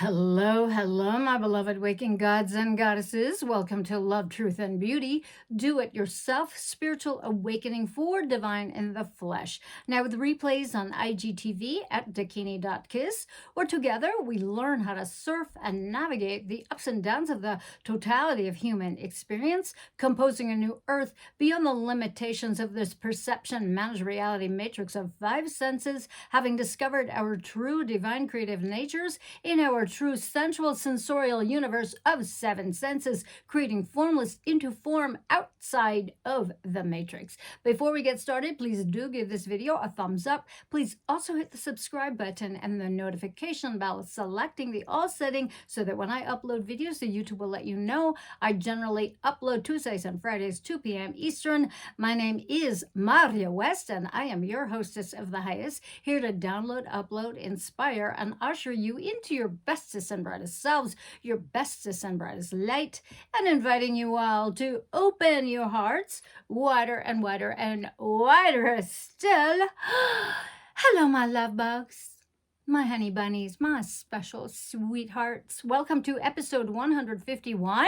Hello, hello, my beloved waking gods and goddesses. Welcome to Love, Truth, and Beauty. Do it yourself, spiritual awakening for divine in the flesh. Now with replays on IGTV at dakini.kiss, where together we learn how to surf and navigate the ups and downs of the totality of human experience, composing a new earth beyond the limitations of this perception managed reality matrix of five senses, having discovered our true divine creative natures in our true sensual sensorial universe of seven senses, creating formless into form outside of the matrix. Before we get started, please do give this video a thumbs up. Please also hit the subscribe button and the notification bell, selecting the all setting so that when I upload videos, the YouTube will let you know. I generally upload Tuesdays and Fridays, 2 p.m. Eastern. My name is Maria West, and I am your hostess of the highest, here to download, upload, inspire, and usher you into your bestest and brightest selves, your bestest and brightest light, and inviting you all to open your hearts wider and wider and wider still. Hello, my love bugs, my honey bunnies, my special sweethearts. Welcome to episode 151,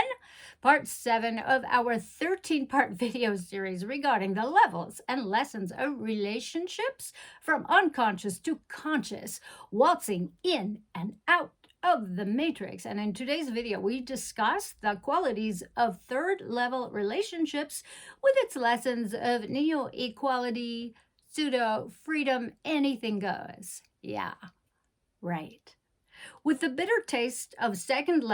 part 7 of our 13-part video series regarding the levels and lessons of relationships from unconscious to conscious, waltzing in and out of the matrix. And in today's video, we discuss the qualities of third level relationships with its lessons of neo-equality, pseudo freedom, anything goes. Yeah, right. With the bitter taste of second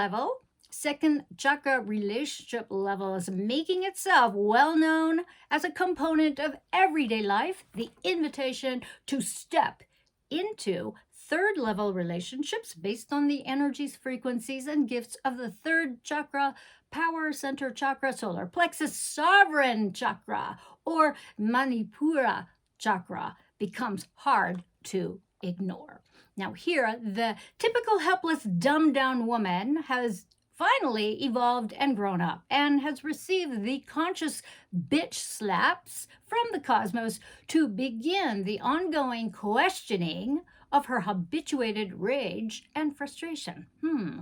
chakra relationship levels making itself well known as a component of everyday life, the invitation to step into third level relationships based on the energies, frequencies, and gifts of the third chakra, power center chakra, solar plexus, sovereign chakra, or Manipura Chakra becomes hard to ignore. Now here, the typical helpless, dumbed-down woman has finally evolved and grown up and has received the conscious bitch slaps from the cosmos to begin the ongoing questioning of her habituated rage and frustration.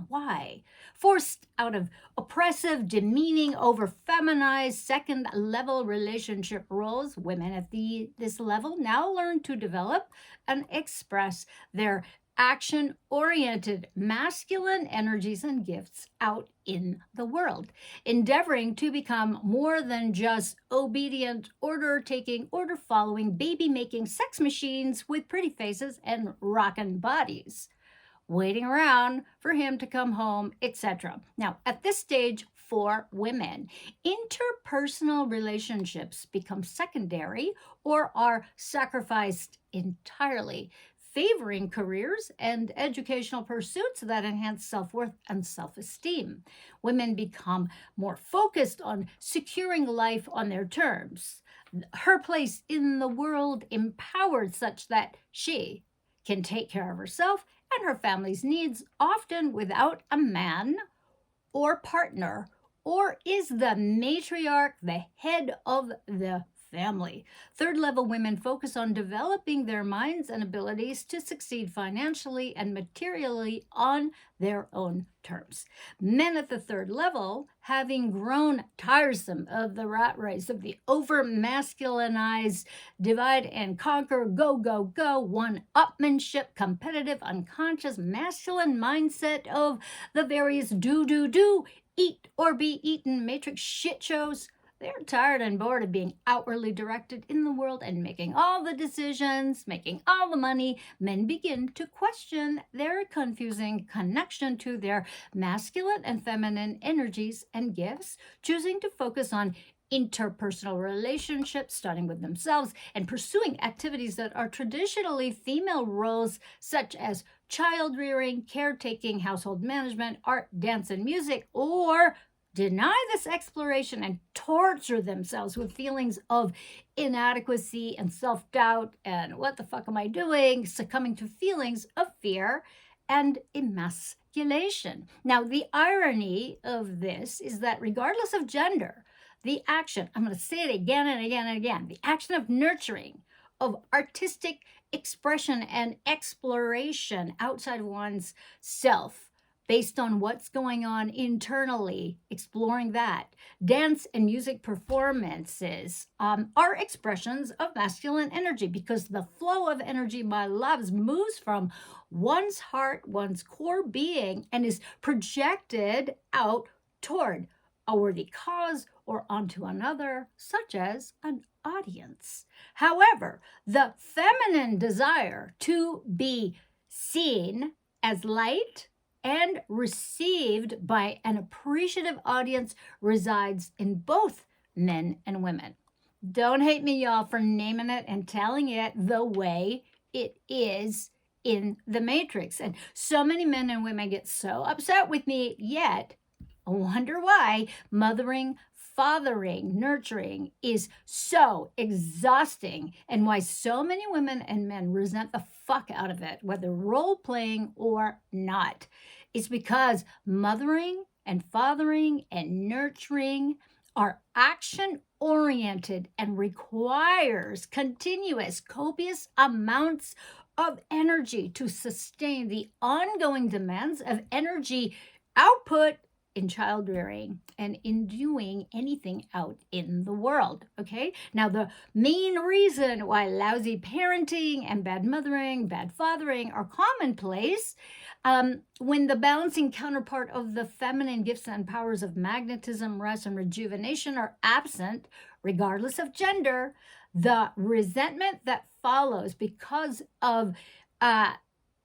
Why? Forced out of oppressive, demeaning, over-feminized second-level relationship roles, women at this level now learn to develop and express their action-oriented masculine energies and gifts out in the world, endeavoring to become more than just obedient, order-taking, order-following, baby-making sex machines with pretty faces and rockin' bodies, waiting around for him to come home, etc. Now, at this stage, for women, interpersonal relationships become secondary or are sacrificed entirely, favoring careers and educational pursuits that enhance self-worth and self-esteem. Women become more focused on securing life on their terms, her place in the world empowered such that she can take care of herself and her family's needs, often without a man or partner, or is the matriarch the head of the family. Third level women focus on developing their minds and abilities to succeed financially and materially on their own terms. Men at the third level, having grown tiresome of the rat race of the over-masculinized divide and conquer, go, go, go, one-upmanship, competitive, unconscious, masculine mindset of the various do, eat or be eaten matrix shit shows, they're tired and bored of being outwardly directed in the world and making all the decisions, making all the money. Men begin to question their confusing connection to their masculine and feminine energies and gifts, choosing to focus on interpersonal relationships, starting with themselves, and pursuing activities that are traditionally female roles, such as child rearing, caretaking, household management, art, dance, and music, or deny this exploration and torture themselves with feelings of inadequacy and self-doubt and what the fuck am I doing, succumbing to feelings of fear and emasculation. Now, the irony of this is that regardless of gender, the action, I'm going to say it again and again and again, the action of nurturing, of artistic expression and exploration outside one's self based on what's going on internally, exploring that. Dance and music performances are expressions of masculine energy because the flow of energy, my loves, moves from one's heart, one's core being, and is projected out toward a worthy cause or onto another, such as an audience. However, the feminine desire to be seen as light and received by an appreciative audience resides in both men and women. Don't hate me, y'all, for naming it and telling it the way it is in the Matrix. And so many men and women get so upset with me, yet I wonder why mothering, fathering, nurturing is so exhausting, and why so many women and men resent the fuck out of it, whether role playing or not. It's because mothering and fathering and nurturing are action oriented and requires continuous, copious amounts of energy to sustain the ongoing demands of energy output in child rearing and in doing anything out in the world. Okay. Now, the main reason why lousy parenting and bad mothering, bad fathering are commonplace, when the balancing counterpart of the feminine gifts and powers of magnetism, rest, and rejuvenation are absent, regardless of gender, the resentment that follows because of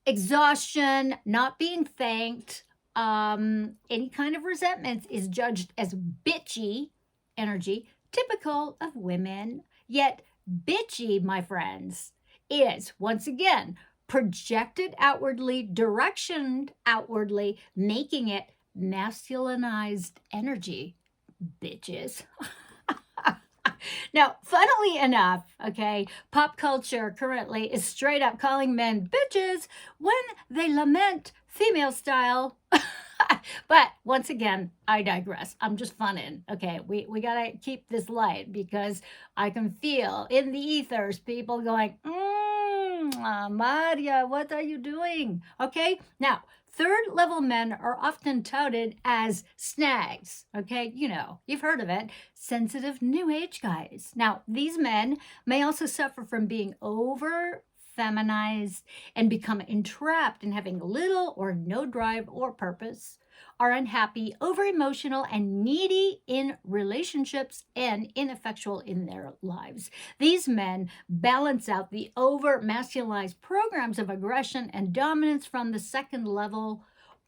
exhaustion, not being thanked, any kind of resentment is judged as bitchy energy, typical of women. Yet bitchy, my friends, is once again projected outwardly, directioned outwardly, making it masculinized energy, bitches. Now, funnily enough, okay, pop culture currently is straight up calling men bitches when they lament female style. But once again, I digress. I'm just funning. Okay, we gotta keep this light because I can feel in the ethers people going, Maria, what are you doing? Okay, now, third level men are often touted as snags. Okay, you know, you've heard of it. Sensitive new age guys. Now, these men may also suffer from being over feminized and become entrapped in having little or no drive or purpose, are unhappy, over emotional, and needy in relationships and ineffectual in their lives. These men balance out the over masculinized programs of aggression and dominance from the second level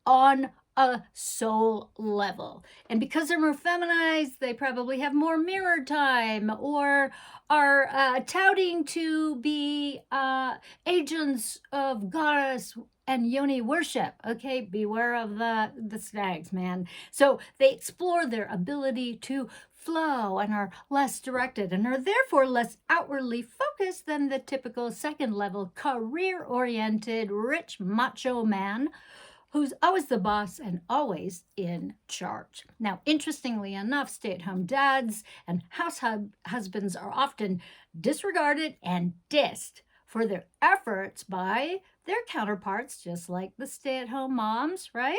on a soul level. And because they're more feminized, they probably have more mirror time or are touting to be agents of goddess and yoni worship. Okay, beware of the snags, man. So they explore their ability to flow and are less directed and are therefore less outwardly focused than the typical second level career oriented rich macho man who's always the boss and always in charge. Now, interestingly enough, stay-at-home dads and house husbands are often disregarded and dissed for their efforts by their counterparts, just like the stay-at-home moms, right?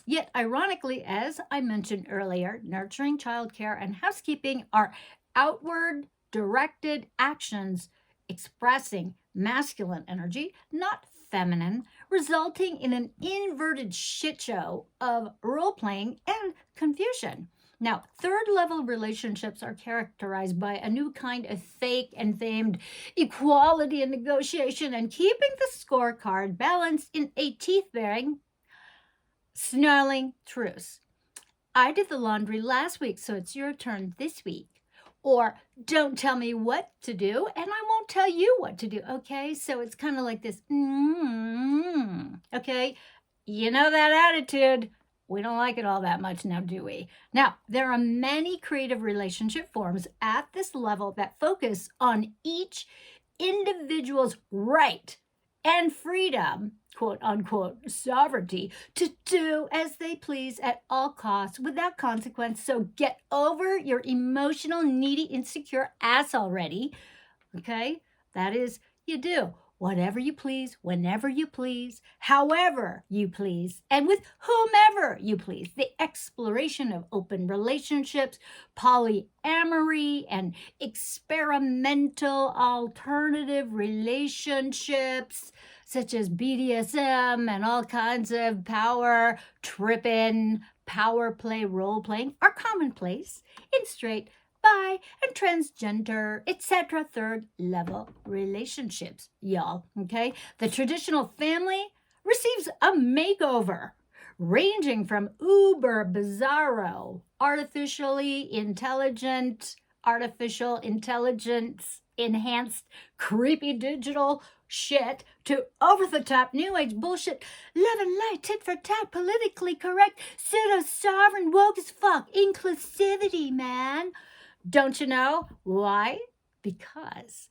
Yet, ironically, as I mentioned earlier, nurturing, childcare, and housekeeping are outward directed actions expressing masculine energy, not feminine, resulting in an inverted shit show of role playing and confusion. Now, third level relationships are characterized by a new kind of fake and famed equality and negotiation and keeping the scorecard balanced in a teeth baring, snarling truce. I did the laundry last week, so it's your turn this week. Or don't tell me what to do, and I won't tell you what to do, okay? So it's kind of like this, okay? You know that attitude. We don't like it all that much now, do we? Now, there are many creative relationship forms at this level that focus on each individual's right and freedom, quote unquote, sovereignty, to do as they please at all costs without consequence. So get over your emotional, needy, insecure ass already. Okay? That is, you do whatever you please, whenever you please, however you please, and with whomever you please. The exploration of open relationships, polyamory, and experimental alternative relationships, such as BDSM and all kinds of power tripping, power play, role playing, are commonplace in straight, bi, and transgender, etc. third level relationships, y'all. Okay? The traditional family receives a makeover, ranging from uber bizarro, artificial intelligence enhanced, creepy digital shit to over-the-top new age bullshit, love and light, tit for tat, politically correct, pseudo-sovereign, woke as fuck, inclusivity, man. Don't you know why? Because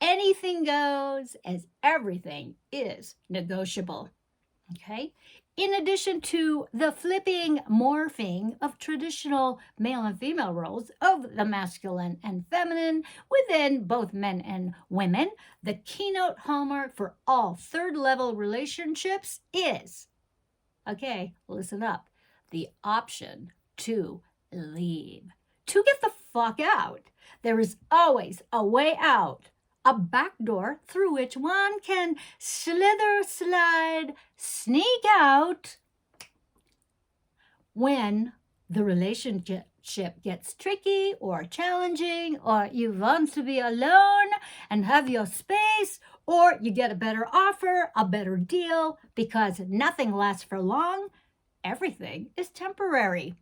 anything goes as everything is negotiable. Okay? In addition to the flipping, morphing of traditional male and female roles of the masculine and feminine within both men and women, the keynote hallmark for all third level relationships is, okay, listen up, the option to leave. To get the fuck out. There is always a way out, a back door through which one can slither, slide, sneak out when the relationship gets tricky or challenging, or you want to be alone and have your space, or you get a better offer, a better deal, because nothing lasts for long. Everything is temporary.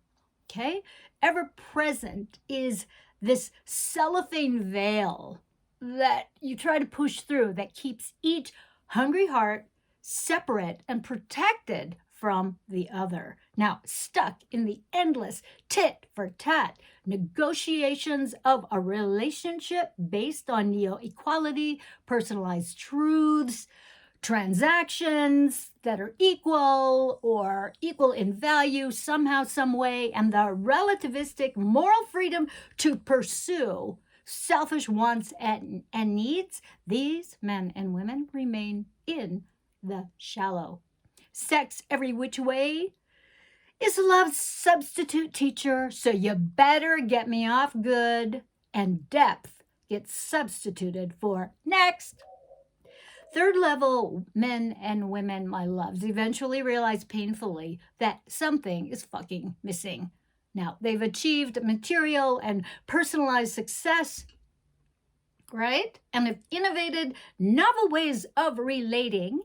Okay? Ever present is this cellophane veil that you try to push through that keeps each hungry heart separate and protected from the other. Now, stuck in the endless tit for tat negotiations of a relationship based on neo-equality, personalized truths, transactions that are equal or equal in value somehow, some way, and the relativistic moral freedom to pursue selfish wants and needs, these men and women remain in the shallow. Sex every which way is love's substitute teacher, so you better get me off good, and depth gets substituted for next. Third level men and women, my loves, eventually realize painfully that something is fucking missing. Now, they've achieved material and personalized success, right? And have innovated novel ways of relating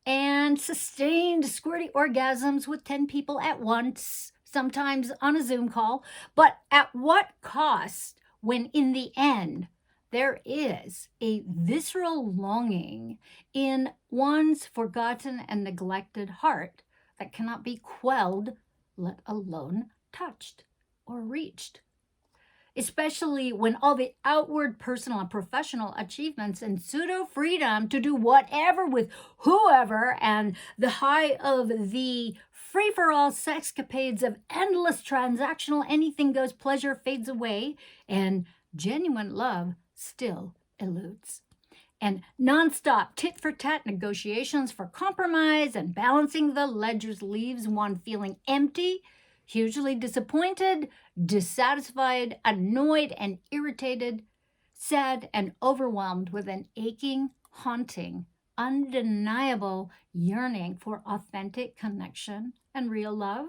and sustained squirty orgasms with 10 people at once, sometimes on a Zoom call. But at what cost when in the end, there is a visceral longing in one's forgotten and neglected heart that cannot be quelled, let alone touched or reached. Especially when all the outward personal and professional achievements and pseudo freedom to do whatever with whoever and the high of the free-for-all sexcapades of endless transactional anything goes pleasure fades away, and genuine love still eludes. And nonstop tit-for-tat negotiations for compromise and balancing the ledgers leaves one feeling empty, hugely disappointed, dissatisfied, annoyed, and irritated, sad, and overwhelmed with an aching, haunting, undeniable yearning for authentic connection and real love.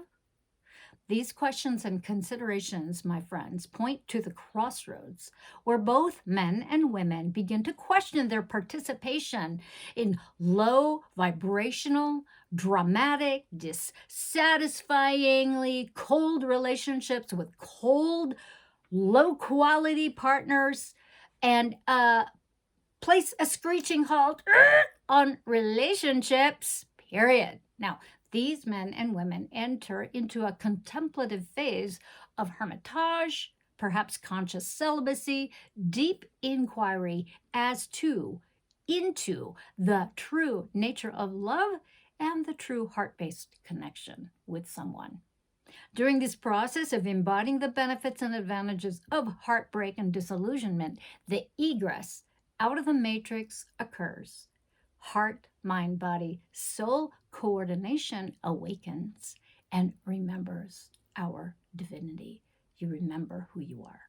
These questions and considerations, my friends, point to the crossroads where both men and women begin to question their participation in low vibrational, dramatic, dissatisfyingly cold relationships with cold, low-quality partners, and place a screeching halt on relationships, period. Now, these men and women enter into a contemplative phase of hermitage, perhaps conscious celibacy, deep inquiry into the true nature of love and the true heart-based connection with someone. During this process of embodying the benefits and advantages of heartbreak and disillusionment, the egress out of the matrix occurs. Heart, mind, body, soul coordination awakens and remembers our divinity. You remember who you are.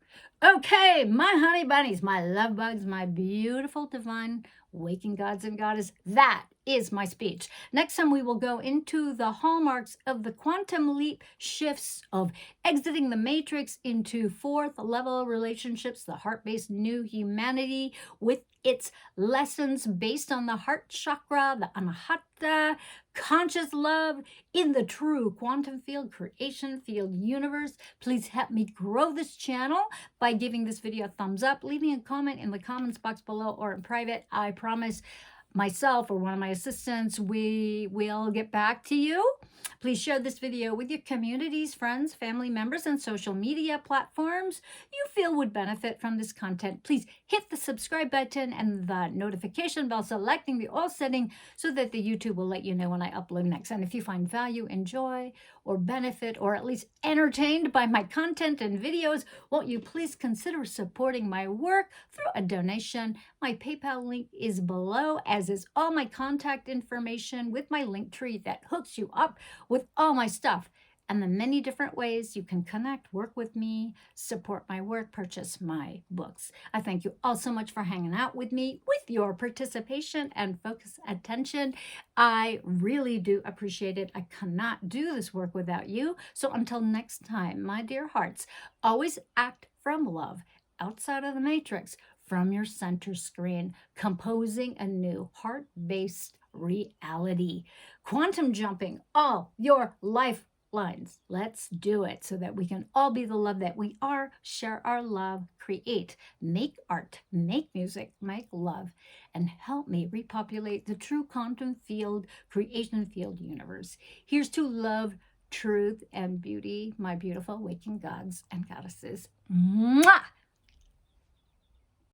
Okay, my honey bunnies, my love bugs, my beautiful divine waking gods and goddess, that is my speech. Next time we will go into the hallmarks of the quantum leap shifts of exiting the matrix into fourth level relationships, the heart-based new humanity with its lessons based on the heart chakra, the anahata, conscious love in the true quantum field, creation field universe. Please help me grow this channel by giving this video a thumbs up, leaving a comment in the comments box below or in private. I promise myself or one of my assistants, we will get back to you. Please share this video with your communities, friends, family members, and social media platforms you feel would benefit from this content. Please hit the subscribe button and the notification bell, selecting the all setting so that the YouTube will let you know when I upload next. And if you find value, enjoy, or benefit, or at least entertained by my content and videos, won't you please consider supporting my work through a donation? My PayPal link is below, as is all my contact information with my link tree that hooks you up with all my stuff and the many different ways you can connect, work with me, support my work, purchase my books. I thank you all so much for hanging out with me, with your participation and focused attention. I really do appreciate it. I cannot do this work without you. So until next time, my dear hearts, always act from love, outside of the matrix, from your center screen, composing a new heart-based reality, quantum jumping all your lifelines. Let's do it so that we can all be the love that we are, share our love, create, make art, make music, make love, and help me repopulate the true quantum field, creation field universe. Here's to love, truth, and beauty, my beautiful waking gods and goddesses. Mwah!